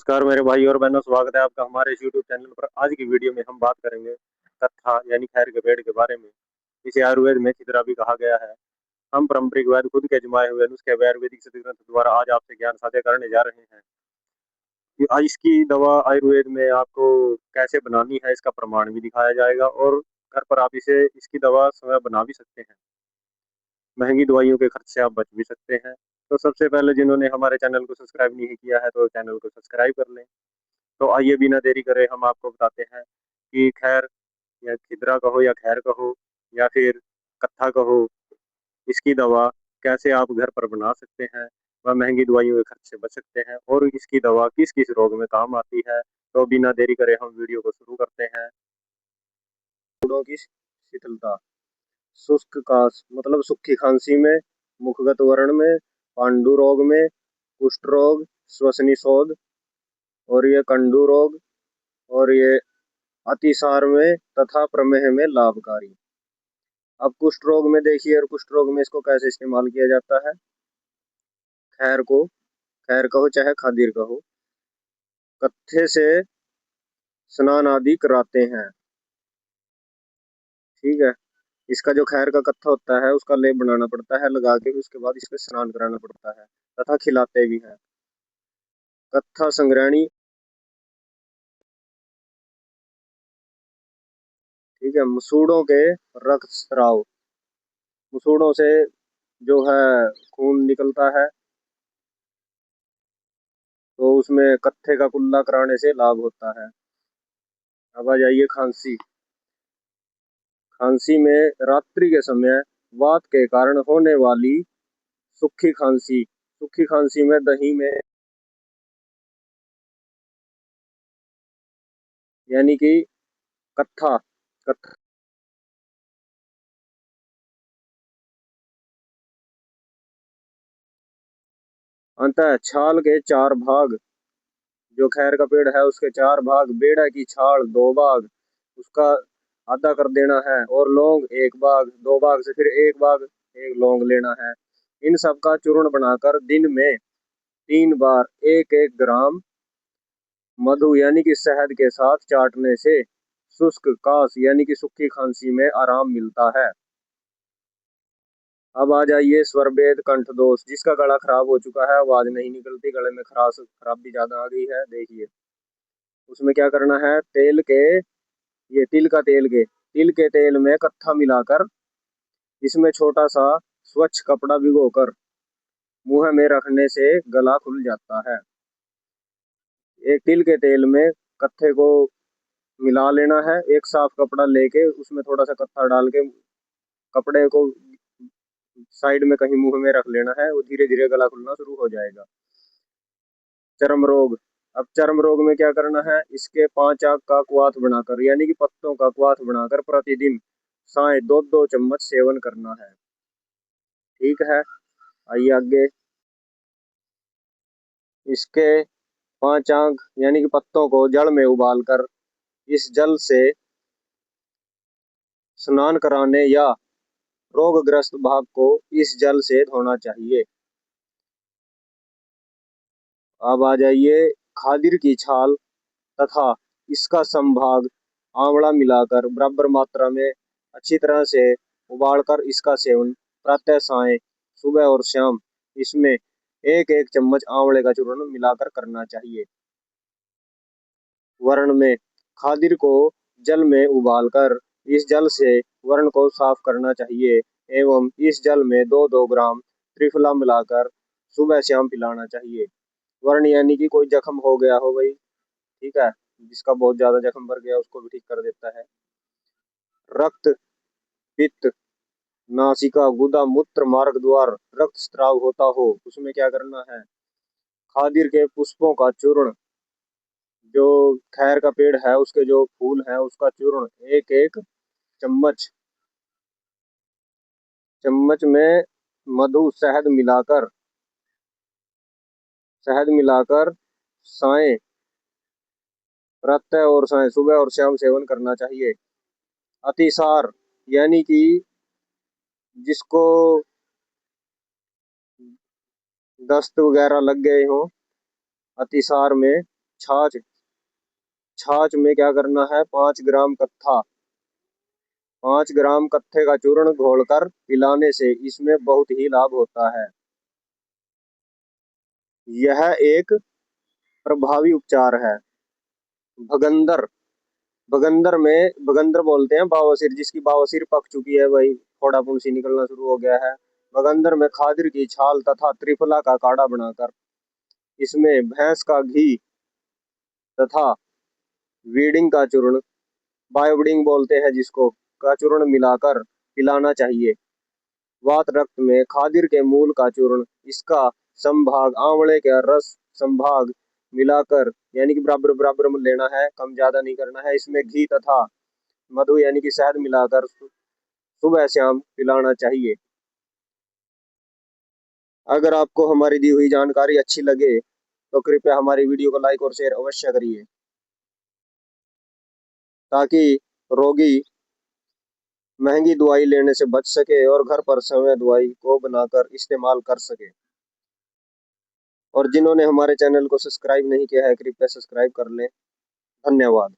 नमस्कार मेरे भाई और बहनों, स्वागत है आपका हमारे इस यूट्यूब चैनल पर। आज की वीडियो में हम बात करेंगे कत्था यानी खैर के पेड़ के बारे में। इसे आयुर्वेद में चित्रा भी कहा गया है। हम पारंपरिक वैद्य खुद के जमाए हुए नुस्खे व आयुर्वेदिक सिद्ध ग्रंथ द्वारा आज आपसे ज्ञान साझा करने जा रहे हैं कि आज इसकी दवा आयुर्वेद में आपको कैसे बनानी है, इसका प्रमाण भी दिखाया जाएगा और घर पर आप इसे इसकी दवा स्वयं बना भी सकते हैं। महंगी दवाइयों के खर्च से आप बच भी सकते हैं। तो सबसे पहले जिन्होंने हमारे चैनल को सब्सक्राइब नहीं किया है तो चैनल को सब्सक्राइब कर लें। तो आइए बिना देरी करे हम आपको बताते हैं कि खैर या खिदरा कहो या खैर कहो या फिर कत्था कहो, इसकी दवा कैसे आप घर पर बना सकते हैं व महंगी दवाइयों के खर्च से बच सकते हैं और इसकी दवा किस किस रोग में काम आती है। तो बिना देरी करे हम वीडियो को शुरू करते हैं। जोड़ों की शीतलता, शुष्क काश मतलब सूखी खांसी में, मुखगत व्रण में, पांडु रोग में, कुष्ठ रोग, श्वसनी शोथ और ये कंडू रोग और ये अतिसार में तथा प्रमेह में लाभकारी। अब कुष्ठ रोग में देखिए, और कुष्ठ रोग में इसको कैसे इस्तेमाल किया जाता है। खैर कहो चाहे खादिर कहो, कत्थे से स्नान आदि कराते हैं। ठीक है। इसका जो खैर का कत्था होता है उसका लेप बनाना पड़ता है लगा के, उसके बाद इसको स्नान कराना पड़ता है तथा खिलाते भी हैं। कत्था संग्रहणी, ठीक है। मसूड़ों के रक्त स्राव, मसूड़ों से जो है खून निकलता है, तो उसमें कत्थे का कुल्ला कराने से लाभ होता है। अब आ जाइए खांसी। खांसी में रात्रि के समय वात के कारण होने वाली सूखी खांसी, सूखी खांसी में दही में यानी कि कत्था कत्था अंतः छाल के चार भाग, जो खैर का पेड़ है उसके चार भाग, बेड़ा की छाल दो भाग, उसका आधा कर देना है, और लौंग एक भाग, दो भाग से फिर एक भाग एक लौंग लेना है। इन सब का चूर्ण बनाकर दिन में 3 बार 1-1 ग्राम मधु यानी कि शहद के साथ चाटने से शुष्क काश यानी कि सूखी खांसी में आराम मिलता है। अब आ जाइए स्वरभेद कंठ दोष, जिसका गला खराब हो चुका है, आवाज नहीं निकलती, गले में खराश खराबी ज्यादा आ गई है, देखिए उसमें क्या करना है। ये तिल के तेल में कत्था मिलाकर इसमें छोटा सा स्वच्छ कपड़ा भिगोकर मुंह में रखने से गला खुल जाता है। एक तिल के तेल में कत्थे को मिला लेना है, एक साफ कपड़ा लेके उसमें थोड़ा सा कत्था डाल के कपड़े को साइड में कहीं मुंह में रख लेना है, वो धीरे धीरे गला खुलना शुरू हो जाएगा। चर्म रोग, अब चर्म रोग में क्या करना है। इसके 5 आंख का क्वाथ बनाकर यानी कि पत्तों का क्वाथ बनाकर प्रतिदिन साय 2-2 चम्मच सेवन करना है। ठीक है। आइए आगे। इसके 5 आंख यानी कि पत्तों को जड़ में उबाल कर इस जल से स्नान कराने या रोगग्रस्त भाग को इस जल से धोना चाहिए। अब आ जाइए खादिर की छाल तथा इसका संभाग आंवला मिलाकर बराबर मात्रा में अच्छी तरह से उबालकर इसका सेवन प्रातः साय सुबह और शाम इसमें 1-1 चम्मच आंवले का चूर्ण मिलाकर करना चाहिए। वर्ण में खादिर को जल में उबालकर इस जल से वर्ण को साफ करना चाहिए एवं इस जल में 2-2 ग्राम त्रिफला मिलाकर सुबह शाम पिलाना चाहिए। वर्ण यानी कि कोई जख्म हो गया हो भाई, ठीक है, जिसका बहुत ज्यादा जख्म भर गया उसको भी ठीक कर देता है। रक्त, पित्त, नासिका, गुदा, मूत्र मार्ग द्वार रक्त स्त्राव होता हो उसमें क्या करना है। खादिर के पुष्पों का चूर्ण, जो खैर का पेड़ है उसके जो फूल है उसका चूर्ण 1-1 चम्मच चम्मच में मधु शहद मिलाकर साय प्रातः और साय सुबह और शाम सेवन करना चाहिए। अतिसार यानी कि जिसको दस्त वगैरह लग गए हो अतिसार में, छाछ, छाछ में क्या करना है, 5 ग्राम कत्था, 5 ग्राम कत्थे का चूर्ण घोलकर पिलाने से इसमें बहुत ही लाभ होता है। यह एक प्रभावी उपचार है। भगंदर, भगंदर में, भगंदर बोलते हैं बवासीर, जिसकी बवासीर पक चुकी है, वही फोड़ा फुंसी निकलना शुरू हो गया है। भगंदर में खादिर की छाल तथा त्रिफला का काढ़ा बनाकर इसमें भैंस का घी तथा वीडिंग का चूर्ण, बायोडिंग बोलते हैं जिसको, का चूर्ण मिलाकर पिलाना चाहिए। वात रक्त में खादिर के मूल का चूर्ण, इसका संभाग आंवले का रस संभाग मिलाकर, यानी कि बराबर बराबर में लेना है, कम ज्यादा नहीं करना है। इसमें घी तथा मधु यानी कि शहद मिलाकर सुबह शाम पिलाना चाहिए। अगर आपको हमारी दी हुई जानकारी अच्छी लगे तो कृपया हमारी वीडियो को लाइक और शेयर अवश्य करिए, ताकि रोगी महंगी दवाई लेने से बच सके और घर पर समय दवाई को बनाकर इस्तेमाल कर सके। और जिन्होंने हमारे चैनल को सब्सक्राइब नहीं किया है, कृपया सब्सक्राइब कर लें। धन्यवाद।